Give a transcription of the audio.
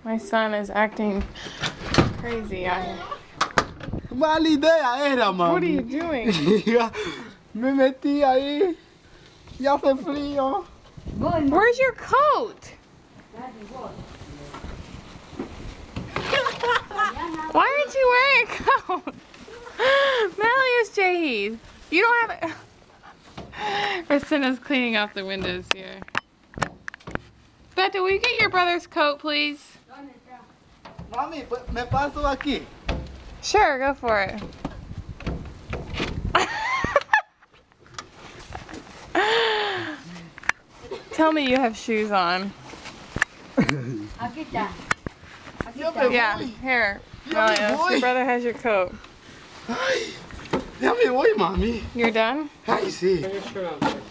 My son is acting crazy out here. Mala idea era, mami. What are you doing? Me metí ahí. Ya hace frío. Where's your coat? Why aren't you wearing a coat? Malleus Jahid, you don't have it. Racina's cleaning off the windows here. Beto, will you get your brother's coat, please? Mami, me paso aquí. Sure, go for it. Tell me you have shoes on. Yeah, here. Malleus, your brother has your coat. Ay, ya me voy, mami. You're done? Ay, sí. Put your shirt on.